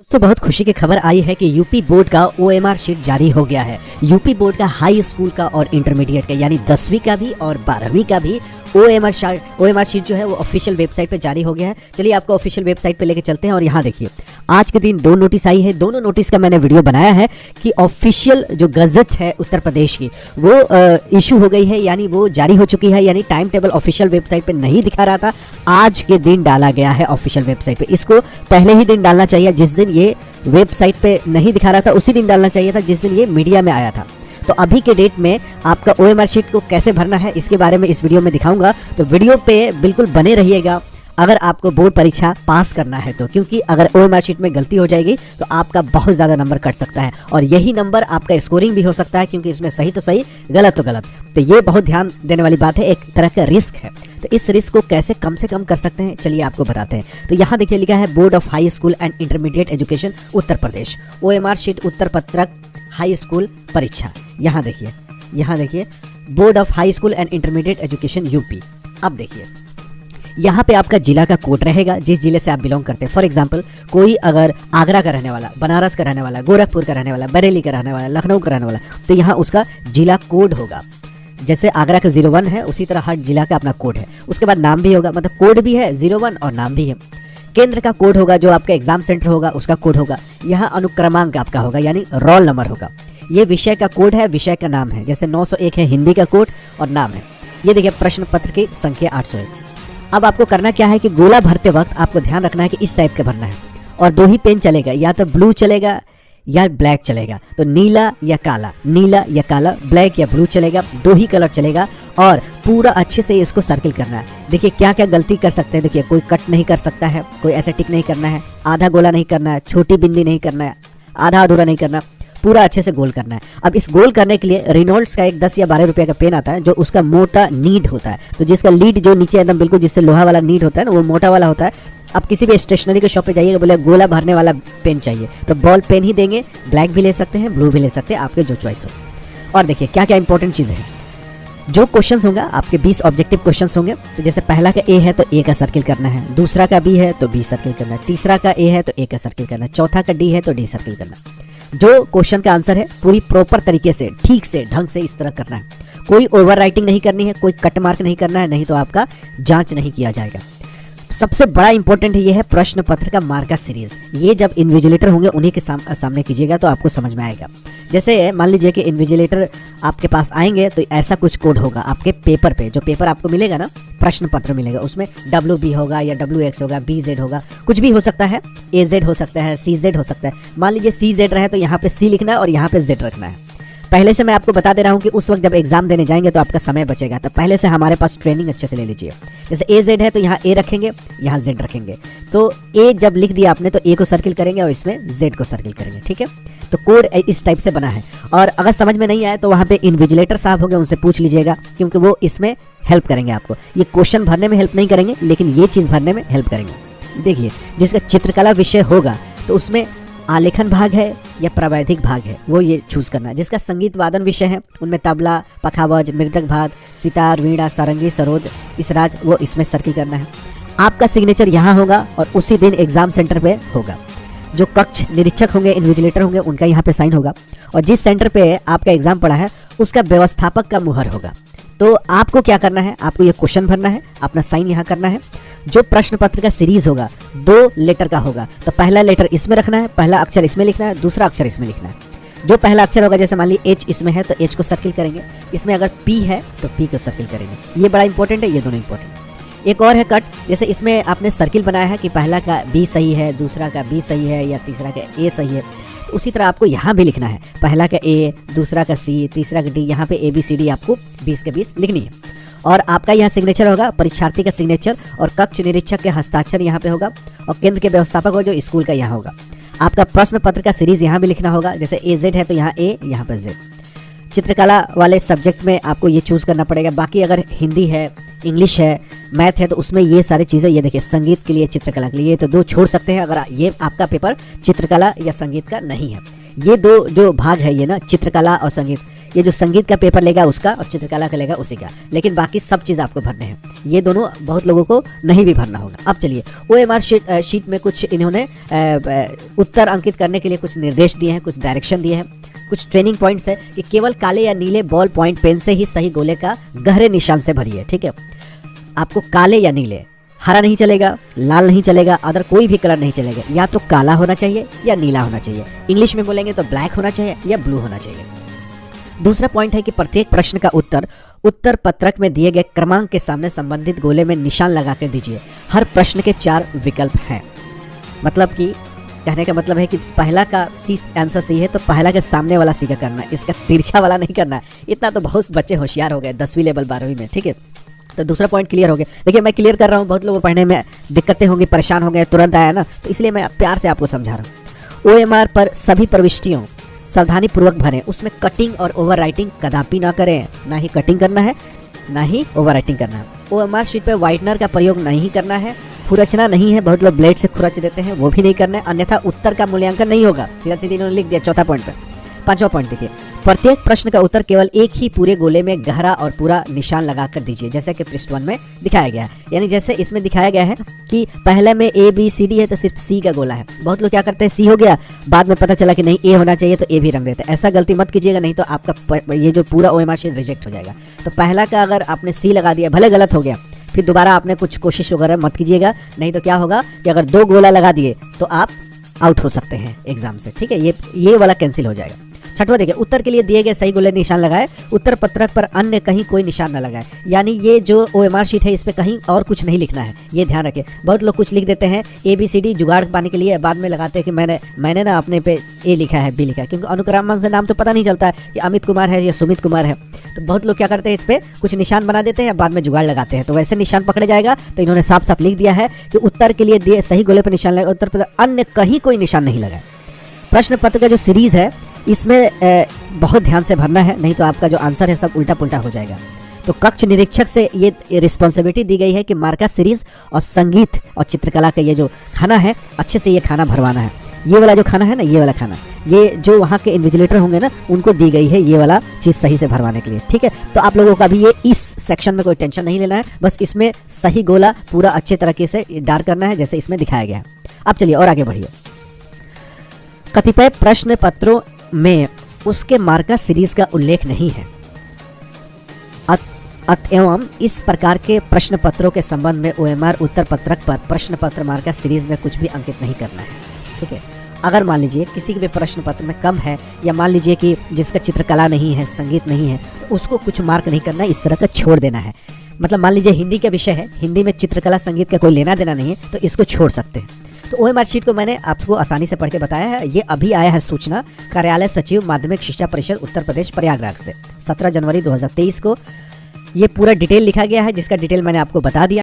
दोस्तों बहुत खुशी की खबर आई है कि यूपी बोर्ड का ओएमआर शीट जारी हो गया है। यूपी बोर्ड का हाई स्कूल का और इंटरमीडिएट का यानी 10वीं का भी और 12वीं का भी ओएमआर शीट जो है वो ऑफिशियल वेबसाइट पे जारी हो गया है। चलिए आपको ऑफिशियल वेबसाइट पे लेके चलते हैं और यहाँ देखिए आज के दिन दो नोटिस आई है। दोनों नोटिस का मैंने वीडियो बनाया है कि ऑफिशियल जो गजट है उत्तर प्रदेश की वो इशू हो गई है, यानी वो जारी हो चुकी है। यानी टाइम टेबल ऑफिशियल वेबसाइट पे नहीं दिखा रहा था, आज के दिन डाला गया है ऑफिशियल वेबसाइट पे। इसको पहले ही दिन डालना चाहिए, जिस दिन ये वेबसाइट पे नहीं दिखा रहा था उसी दिन डालना चाहिए था जिस दिन ये मीडिया में आया था। तो अभी के डेट में आपका ओएमआर शीट को कैसे भरना है इसके बारे में इस वीडियो में दिखाऊंगा, तो वीडियो पे बिल्कुल बने रहिएगा अगर आपको बोर्ड परीक्षा पास करना है तो, क्योंकि अगर ओएमआर शीट में गलती हो जाएगी तो आपका बहुत ज़्यादा नंबर कट सकता है और यही नंबर आपका स्कोरिंग भी हो सकता है, क्योंकि इसमें सही तो सही गलत तो गलत। तो ये बहुत ध्यान देने वाली बात है, एक तरह का रिस्क है। तो इस रिस्क को कैसे कम से कम कर सकते हैं चलिए आपको बताते हैं। तो यहाँ देखिए लिखा है board of high school and intermediate education Uttar Pradesh OMR sheet उत्तर पत्रक हाई स्कूल परीक्षा। यहाँ देखिए board of high school and intermediate education UP. अब देखिए यहाँ पे आपका जिला का कोड रहेगा, जिस जिले से आप बिलोंग करते हैं। फॉर एग्जांपल कोई अगर आगरा का रहने वाला, बनारस का रहने वाला, गोरखपुर का रहने वाला, बरेली का रहने वाला, लखनऊ का रहने वाला, तो यहाँ उसका जिला कोड होगा। जैसे आगरा का 01 है उसी तरह हर जिला का अपना कोड है। उसके बाद नाम भी होगा, मतलब कोड भी है 01 और नाम भी है। केंद्र का कोड होगा, जो आपका एग्जाम सेंटर होगा उसका कोड होगा। यहाँ अनुक्रमांक आपका होगा यानी रोल नंबर होगा। ये विषय का कोड है, विषय का नाम है। जैसे 901 है हिंदी का कोड और नाम है। ये देखिए प्रश्न पत्र की संख्या 801। अब आपको करना क्या है कि गोला भरते वक्त आपको ध्यान रखना है कि इस टाइप का भरना है और दो ही पेन चलेगा, या तो ब्लू चलेगा या ब्लैक चलेगा। तो नीला या काला, ब्लैक या ब्लू चलेगा, दो ही कलर चलेगा और पूरा अच्छे से इसको सर्किल करना है। देखिए क्या क्या गलती कर सकते हैं। देखिए कोई कट नहीं कर सकता है, कोई ऐसे टिक नहीं करना है, आधा गोला नहीं करना है, छोटी बिंदी नहीं करना है, आधा अधूरा नहीं करना, पूरा अच्छे से गोल करना है। अब इस गोल करने के लिए रेनॉल्ड्स का एक 10 या 12 रुपये का पेन आता है, जो उसका मोटा नीड होता है। तो जिसका लीड जो नीचे एकदम बिल्कुल जिससे लोहा वाला नीड होता है ना, वो मोटा वाला होता है। अब किसी भी स्टेशनरी के शॉप पे जाइएगा, बोले गोला भरने वाला पेन चाहिए तो बॉल पेन ही देंगे। ब्लैक भी ले सकते हैं, ब्लू भी ले सकते हैं, आपके जो चॉइस हो। और देखिए क्या क्या इंपॉर्टेंट चीज़ें हैं। जो क्वेश्चंस होंगे आपके 20 ऑब्जेक्टिव क्वेश्चंस होंगे। तो जैसे पहला का ए है तो ए का सर्किल करना है, दूसरा का बी है तो बी सर्किल करना है, तीसरा का ए है तो ए का सर्किल करना है, चौथा का डी है तो डी सर्किल करना है। जो क्वेश्चन का आंसर है पूरी प्रॉपर तरीके से ठीक से ढंग से इस तरह करना है। कोई ओवर राइटिंग नहीं करनी है, कोई कट मार्क नहीं करना है, नहीं तो आपका जांच नहीं किया जाएगा। सबसे बड़ा इंपॉर्टेंट ये है प्रश्न पत्र का मार्का सीरीज। ये जब इन्विजिलेटर होंगे उन्हीं के सामने कीजिएगा तो आपको समझ में आएगा। जैसे मान लीजिए कि इन्विजिलेटर आपके पास आएंगे तो ऐसा कुछ कोड होगा आपके पेपर पे। जो पेपर आपको मिलेगा ना, प्रश्न पत्र मिलेगा, उसमें WB होगा या WX होगा, BZ होगा, कुछ भी हो सकता है, AZ हो सकता है, CZ हो सकता है। मान लीजिए CZ रहे तो यहाँ पे C लिखना है और यहाँ पे Z रखना है। पहले से मैं आपको बता दे रहा हूँ कि उस वक्त जब एग्जाम देने जाएंगे तो आपका समय बचेगा, तो पहले से हमारे पास ट्रेनिंग अच्छे से ले लीजिए। जैसे AZ है तो यहाँ A रखेंगे, यहाँ Z रखेंगे। तो A जब लिख दिया आपने तो A को सर्किल करेंगे और इसमें Z को सर्किल करेंगे, ठीक है। तो कोड इस टाइप से बना है। और अगर समझ में नहीं आए तो वहाँ पे इन्विजिलेटर साहब होंगे, उनसे पूछ लीजिएगा, क्योंकि वो इसमें हेल्प करेंगे आपको। ये क्वेश्चन भरने में हेल्प नहीं करेंगे, लेकिन ये चीज़ भरने में हेल्प करेंगे। देखिए जिसका चित्रकला विषय होगा तो उसमें आलेखन भाग है या प्रावैधिक भाग है, वो ये चूज करना है। जिसका संगीत वादन विषय है उनमें तबला, पखावज, मृदक भाग, सितार, वीणा, सारंगी, सरोद, इसराज, वो इसमें सर्किल करना है। आपका सिग्नेचर यहाँ होगा और उसी दिन एग्जाम सेंटर पे होगा। जो कक्ष निरीक्षक होंगे, इन्विजिलेटर होंगे, उनका यहाँ पे साइन होगा और जिस सेंटर पे आपका एग्जाम पड़ा है उसका व्यवस्थापक का मुहर होगा। तो आपको क्या करना है, आपको ये क्वेश्चन भरना है, अपना साइन यहाँ करना है। जो प्रश्न पत्र का सीरीज होगा 2 लेटर का होगा, तो पहला लेटर इसमें रखना है, पहला अक्षर इसमें लिखना है, दूसरा अक्षर इसमें लिखना है। जो पहला अक्षर होगा, जैसे मान लीजिए H इसमें है तो H को सर्किल करेंगे, इसमें अगर P है तो P को सर्किल करेंगे। ये बड़ा इंपॉर्टेंट है, ये दोनों इंपॉर्टेंट। एक और है कट। जैसे इसमें आपने सर्किल बनाया है कि पहला का B सही है, दूसरा का B सही है या तीसरा का A सही है, तो उसी तरह आपको यहाँ भी लिखना है, पहला का A, दूसरा का C, तीसरा का D, यहाँ पे ABCD आपको 20 के 20 लिखनी है। और आपका यहाँ सिग्नेचर होगा, परीक्षार्थी का सिग्नेचर, और कक्ष निरीक्षक के हस्ताक्षर यहाँ पे होगा, और केंद्र के व्यवस्थापक होगा जो स्कूल का यहाँ होगा। आपका प्रश्न पत्र का सीरीज यहाँ भी लिखना होगा। जैसे AZ है तो यहाँ A, यहाँ पर Z। चित्रकला वाले सब्जेक्ट में आपको ये चूज करना पड़ेगा। बाकी अगर हिंदी है, इंग्लिश है, मैथ है तो उसमें ये सारी चीज़ें, ये देखिए संगीत के लिए, चित्रकला के लिए, ये तो 2 छोड़ सकते हैं अगर ये आपका पेपर चित्रकला या संगीत का नहीं है। ये 2 जो भाग है ये ना, चित्रकला और संगीत, ये जो संगीत का पेपर लेगा उसका और चित्रकला का लेगा उसी का, लेकिन बाकी सब चीज़ आपको भरने हैं। ये दोनों बहुत लोगों को नहीं भी भरना होगा। अब चलिए OMR शीट में कुछ इन्होंने उत्तर अंकित करने के लिए कुछ निर्देश दिए हैं, कुछ डायरेक्शन दिए हैं, कुछ ट्रेनिंग पॉइंट्स है कि केवल काले या नीले बॉल पॉइंट पेन से ही सही गोले का गहरे निशान से भरिए। ठीक है, आपको काले या नीले, हरा नहीं चलेगा, लाल नहीं चलेगा, अदर कोई भी कलर नहीं चलेगा, या तो काला होना चाहिए या नीला होना चाहिए। इंग्लिश में बोलेंगे तो ब्लैक होना चाहिए या ब्लू होना चाहिए। दूसरा पॉइंट है कि प्रत्येक प्रश्न का उत्तर पत्रक में दिए गए क्रमांक के सामने संबंधित गोले में निशान लगा कर दीजिए। हर प्रश्न के 4 विकल्प हैं। मतलब कि कहने का मतलब है कि पहला का सी आंसर सही है तो पहला के सामने वाला सी का करना है, इसका तिरछा वाला नहीं करना है। इतना तो बहुत बच्चे होशियार हो गए 10वीं लेवल 12वीं में। ठीक है, तो दूसरा पॉइंट क्लियर हो गया। देखिए मैं क्लियर कर रहा हूँ, बहुत लोगों को पढ़ने में दिक्कतें होंगी, परेशान हो गए, तुरंत आया ना, तो इसलिए मैं प्यार से आपको समझा रहा हूँ। OMR पर सभी प्रविष्टियों सावधानी पूर्वक भरें, उसमें कटिंग और ओवर राइटिंग कदापि ना करें। ना ही कटिंग करना है, ना ही ओवर राइटिंग करना है। OMR शीट पर व्हाइटनर का प्रयोग नहीं करना है। खुरचना नहीं है, बहुत लोग ब्लेड से खुरच देते हैं, वो भी नहीं करना है, अन्यथा उत्तर का मूल्यांकन नहीं होगा। सीधा सीधी इन्होंने लिख दिया चौथा पॉइंट पे। पांचवा पॉइंट देखिए, प्रत्येक प्रश्न का उत्तर केवल एक ही पूरे गोले में गहरा और पूरा निशान लगाकर दीजिए, जैसे कि पृष्ठ 1 में दिखाया गया है। यानी जैसे इसमें दिखाया गया है कि पहले में ABCD है तो सिर्फ C का गोला है। बहुत लोग क्या करते हैं, C हो गया, बाद में पता चला कि नहीं A होना चाहिए तो A भी रंग देते हैं। ऐसा गलती मत कीजिएगा, नहीं तो आपका ये जो पूरा OMR शीट रिजेक्ट हो जाएगा। तो पहला का अगर आपने C लगा दिया, भले गलत हो गया, फिर दोबारा आपने कुछ कोशिश वगैरह मत कीजिएगा, नहीं तो क्या होगा कि अगर 2 गोला लगा दिए तो आप आउट हो सकते हैं एग्जाम से। ठीक है, ये वाला कैंसिल हो जाएगा। छठवां देखिए, उत्तर के लिए दिए गए सही गोले निशान लगाए, उत्तर पत्रक पर अन्य कहीं कोई निशान न लगाए। यानी ये जो OMR शीट है इस पे कहीं और कुछ नहीं लिखना है, ये ध्यान रखें। बहुत लोग कुछ लिख देते हैं ABCD जुगाड़ पाने के लिए, बाद में लगाते हैं कि मैंने ना अपने पे A लिखा है B लिखा है, क्योंकि अनुक्रम से नाम तो पता नहीं चलता है कि अमित कुमार है या सुमित कुमार है। तो बहुत लोग क्या करते हैं, इस पे कुछ निशान बना देते हैं, बाद में जुगाड़ लगाते हैं, तो वैसे निशान पकड़े जाएगा। तो इन्होंने साफ साफ लिख दिया है कि उत्तर के लिए दिए सही गोले पर निशान लगाए, उत्तर पर अन्य कहीं कोई निशान नहीं लगाए। प्रश्न पत्र का जो सीरीज है इसमें बहुत ध्यान से भरना है, नहीं तो आपका जो आंसर है सब उल्टा पुल्टा हो जाएगा। तो कक्ष निरीक्षक से ये रिस्पॉन्सिबिलिटी दी गई है कि मार्का सीरीज और संगीत और चित्रकला का ये जो खाना है अच्छे से ये खाना भरवाना है। ये वाला जो खाना है ना, ये वाला खाना, ये जो वहाँ के इन्विजिलेटर होंगे ना, उनको दी गई है ये वाला चीज़ सही से भरवाने के लिए। ठीक है, तो आप लोगों का भी ये इस सेक्शन में कोई टेंशन नहीं लेना है, बस इसमें सही गोला पूरा अच्छे तरीके से डार करना है जैसे इसमें दिखाया गया है। अब चलिए और आगे बढ़िए। कतिपय प्रश्न पत्रों में उसके मार्का सीरीज का उल्लेख नहीं है, एवं इस प्रकार के प्रश्न पत्रों के संबंध में OMR उत्तर पत्रक पर प्रश्न पत्र मार्का सीरीज में कुछ भी अंकित नहीं करना है। ठीक है, अगर मान लीजिए किसी के भी प्रश्न पत्र में कम है, या मान लीजिए कि जिसका चित्रकला नहीं है, संगीत नहीं है, तो उसको कुछ मार्क नहीं करना है, इस तरह का छोड़ देना है। मतलब मान लीजिए हिंदी का विषय है, हिंदी में चित्रकला संगीत का कोई लेना देना नहीं है, तो इसको छोड़ सकते हैं। तो OMR शीट को मैंने आपको आसानी से पढ़ के बताया है। ये अभी आया है सूचना कार्यालय सचिव माध्यमिक शिक्षा परिषद उत्तर प्रदेश प्रयागराज से 17 जनवरी 2023 को। ये पूरा डिटेल लिखा गया है, जिसका डिटेल मैंने आपको बता दिया।